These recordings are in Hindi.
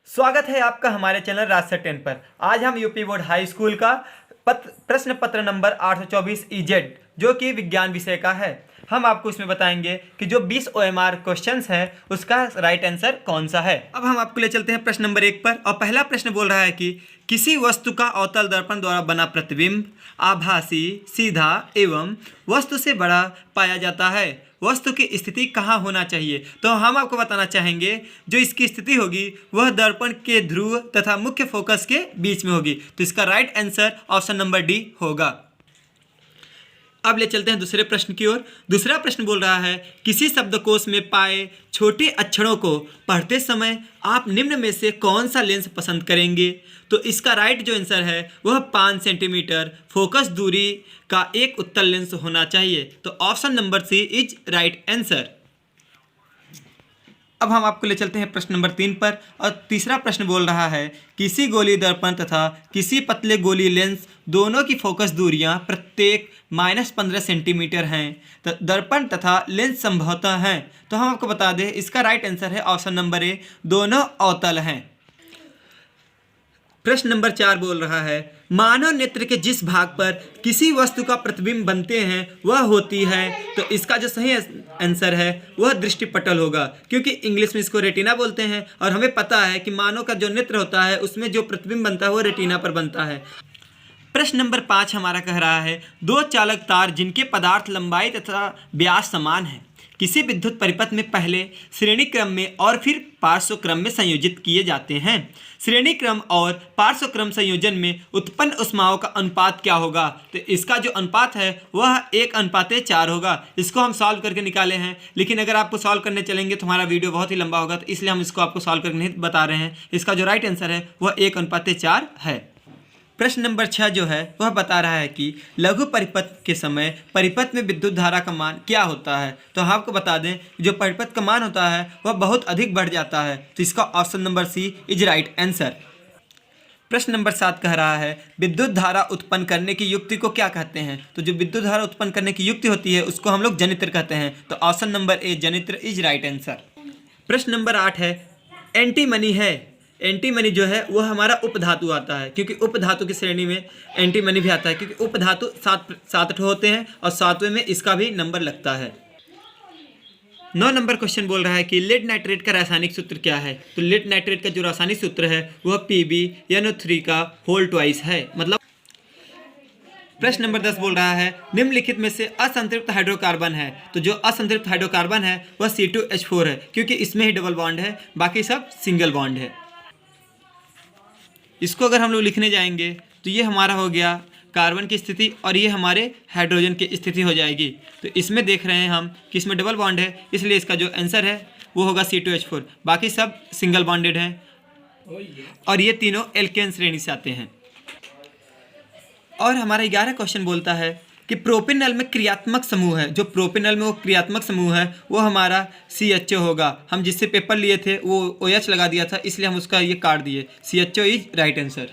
स्वागत है आपका हमारे चैनल राजसर 10 पर। आज हम यूपी बोर्ड हाई स्कूल का प्रश्न पत्र नंबर 824 ईजेड जो कि विज्ञान विषय का है। हम आपको इसमें बताएंगे कि जो 20 OMR क्वेश्चंस हैं उसका राइट आंसर कौन सा है। अब हम आपको ले चलते हैं प्रश्न नंबर 1 पर और पहला प्रश्न बोल रहा है कि किसी वस्तु का अवतल दर्पण द्वारा बना प्रतिबिंब आभासी, सीधा एवं वस्तु से बड़ा पाया जाता है। वस्तु की स्थिति कहाँ होना चाहिए? तो हम आपको बताना चाहेंगे जो इसकी स्थिति होगी वह दर्पण के ध्रुव तथा मुख्य फोकस के बीच में होगी। तो इसका right answer option number D होगा। अब ले चलते हैं दूसरे प्रश्न की ओर। दूसरा प्रश्न बोल रहा है किसी शब्दकोश में पाए छोटे अक्षरों को पढ़ते समय आप निम्न में से कौन सा लेंस पसंद करेंगे? तो इसका राइट जो आंसर है वह 5 सेंटीमीटर फोकस दूरी का एक उत्तल लेंस होना चाहिए। तो option number C is right answer. अब हम आपको ले चलते हैं प्रश्न नंबर 3 पर और तीसरा प्रश्न बोल रहा है किसी गोली दर्पण तथा किसी पतले गोली लेंस दोनों की फोकस दूरियां प्रत्येक -15 सेंटीमीटर हैं। तो दर्पण तथा लेंस संभवतः हैं। तो हम आपको बता दें इसका राइट आंसर है ऑप्शन नंबर ए, दोनों अवतल हैं। प्रश्न नंबर 4 बोल रहा है मानव नेत्र के जिस भाग पर किसी वस्तु का प्रतिबिंब बनते हैं वह होती है। तो इसका जो सही आंसर है वह दृष्टिपटल होगा, क्योंकि इंग्लिश में इसको रेटिना बोलते हैं और हमें पता है कि मानव का जो नेत्र होता है उसमें जो प्रतिबिंब बनता है वह रेटिना पर बनता है। प्रश्न नंबर 5 हमारा कह रहा है दो चालक तार जिनके पदार्थ लंबाई तथा व्यास समान है किसी विद्युत परिपथ में पहले श्रेणी क्रम में और फिर पार्श्व क्रम में संयोजित किए जाते हैं। श्रेणी क्रम और पार्श्व क्रम संयोजन में उत्पन्न ऊष्माओं का अनुपात क्या होगा? तो इसका जो अनुपात है वह 1:4 होगा। इसको हम सॉल्व करके निकाले हैं, लेकिन अगर आपको सॉल्व करने चलेंगे तो हमारा वीडियो बहुत ही लंबा होगा, तो इसलिए हम इसको आपको सॉल्व करके नहीं बता रहे हैं। इसका जो राइट आंसर है वह 1:4 है। प्रश्न नंबर 6 जो है वह बता रहा है कि लघु परिपथ के समय परिपथ में विद्युत धारा का मान क्या होता है। तो हम आपको बता दें जो परिपथ का मान होता है वह बहुत अधिक बढ़ जाता है। तो इसका option number C is right answer. प्रश्न नंबर 7 कह रहा है विद्युत धारा उत्पन्न करने की युक्ति को क्या कहते हैं? तो जो विद्युत धारा उत्पन्न करने की युक्ति होती है उसको हम लोग जनित्र कहते हैं। तो ऑप्शन नंबर ए जनित्र इज राइट आंसर। प्रश्न नंबर 8 है एंटीमनी है। एंटीमनी जो है वह हमारा उपधातु आता है, क्योंकि उपधातु की श्रेणी में एंटीमनी भी आता है, क्योंकि उपधातु 7 होते हैं और 7वें में इसका भी नंबर लगता है। 9 नंबर क्वेश्चन बोल रहा है कि लेड नाइट्रेट का रासायनिक सूत्र क्या है? तो लेड नाइट्रेट का जो रासायनिक सूत्र है वह PbNO3 का होल ट्वाइस है, मतलब। प्रश्न नंबर 10 बोल रहा है निम्नलिखित में से असंतृप्त हाइड्रोकार्बन है। तो जो असंतृप्त हाइड्रोकार्बन है वह C2H4 है, क्योंकि इसमें ही डबल बॉन्ड है, बाकी सब सिंगल बॉन्ड है। इसको अगर हम लोग लिखने जाएंगे तो ये हमारा हो गया कार्बन की स्थिति और ये हमारे हाइड्रोजन की स्थिति हो जाएगी। तो इसमें देख रहे हैं हम कि इसमें डबल बॉन्ड है, इसलिए इसका जो आंसर है वो होगा C2H4। बाकी सब सिंगल बॉन्डेड हैं और ये तीनों एल्केन श्रेणी से आते हैं। और हमारा 11 क्वेश्चन बोलता है कि प्रोपेनॉल में क्रियात्मक समूह है। जो प्रोपेनॉल में वो क्रियात्मक समूह है वो हमारा CHO होगा। हम जिससे पेपर लिए थे वो OH लगा दिया था, इसलिए हम उसका ये काट दिए। CHO is right answer.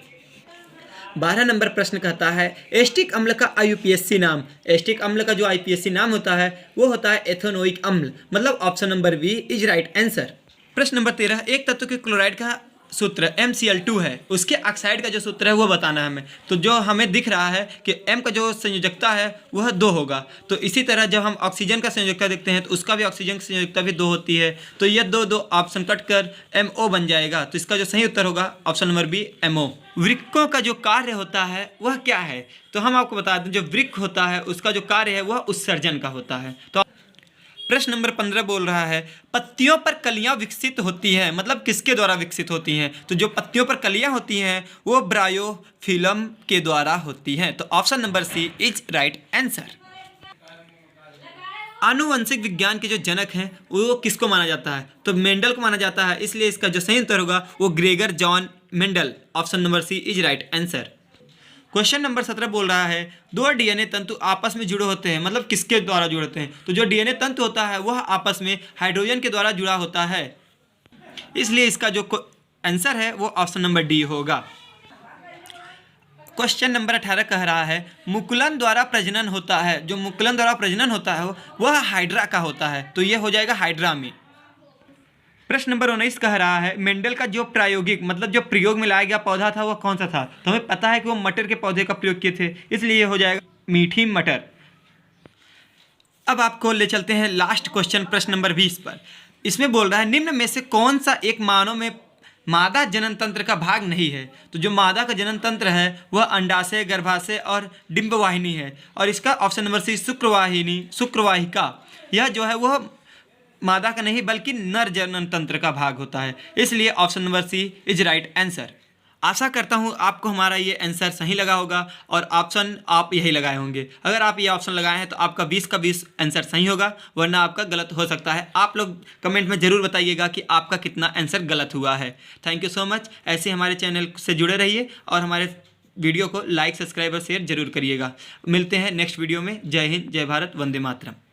12 number प्रश्न कहता है एस्टिक अम्ल का IUPAC नाम। एस्टिक अम्ल का जो IUPAC नाम होता है वो होता है एथेनोइक अम्ल, मतलब option number B is right answer. प्रश्न नंबर 13 एक तत्व के क्लोराइड का सूत्र MCl2 है, उसके ऑक्साइड का जो सूत्र है वो बताना है हमें। तो जो हमें दिख रहा है कि M का जो संयोजकता है वह 2 होगा। तो इसी तरह जब हम ऑक्सीजन का संयोजकता देखते हैं तो उसका भी ऑक्सीजन की संयोजकता भी 2 होती है। तो ये 2 ऑप्शन कट कर MO बन जाएगा। तो इसका जो सही उत्तर होगा ऑप्शन नंबर बी MO। वृक्कों का जो कार्य होता है वह क्या है? तो हम आपको बता दें जो वृक्क होता है उसका जो कार्य है वह उत्सर्जन का होता है। तो प्रश्न नंबर 15 बोल रहा है पत्तियों पर कलियां विकसित होती हैं, मतलब किसके द्वारा विकसित होती हैं? तो जो पत्तियों पर कलियां होती हैं वो ब्रायोफिलम के द्वारा होती हैं। तो option number C is right answer. आनुवंशिक विज्ञान के जो जनक हैं वो किसको माना जाता है? तो मेंडल को माना जाता है, इसलिए इसका जो सही उत्तर होगा वो Gregor John Mendel. Option number C is right answer. Question number 17 बोल रहा है 2 DNA तंतु आपस में जुड़े होते हैं, मतलब किसके द्वारा जुड़े होते हैं? तो जो DNA तंतु होता है वह आपस में हाइड्रोजन के द्वारा जुड़ा होता है, इसलिए इसका जो आंसर है वो ऑप्शन नंबर डी होगा। क्वेश्चन नंबर 18 कह रहा है मुकुलन द्वारा प्रजनन होता है। जो मुकुलन द्वारा प्रजनन होता है वह हाइड्रा का होता है, तो ये हो जाएगा हाइड्रा में। प्रश्न नंबर 19 कह रहा है मेंडल का जो प्रायोगिक मतलब जो प्रयोग में लाया गया पौधा था वह कौन सा था। तो हमें पता है कि वो मटर के पौधे का प्रयोग किए थे, इसलिए हो जाएगा मीठी मटर। अब आपको ले चलते हैं लास्ट क्वेश्चन प्रश्न नंबर 20 पर। इसमें बोल रहा है निम्न में से कौन सा एक मानव में मादा जनन तंत्र का भाग नहीं है। तो जो मादा का जनन तंत्र है वह अंडाशय, गर्भाशय और डिंबवाहिनी है। और इसका ऑप्शन नंबर सी शुक्रवाहिका, यह जो है वह मादा का नहीं बल्कि नर जनन तंत्र का भाग होता है, इसलिए option number C is right answer. आशा करता हूँ आपको हमारा ये आंसर सही लगा होगा और ऑप्शन आप यही लगाए होंगे। अगर आप ये ऑप्शन लगाए हैं तो आपका 20 का 20 आंसर सही होगा, वरना आपका गलत हो सकता है। आप लोग कमेंट में ज़रूर बताइएगा कि आपका कितना आंसर गलत हुआ है। Thank you so much. ऐसे हमारे चैनल से जुड़े रहिए और हमारे वीडियो को लाइक, सब्सक्राइब और शेयर जरूर करिएगा। मिलते हैं नेक्स्ट वीडियो में। जय हिंद, जय भारत, वंदे मातरम।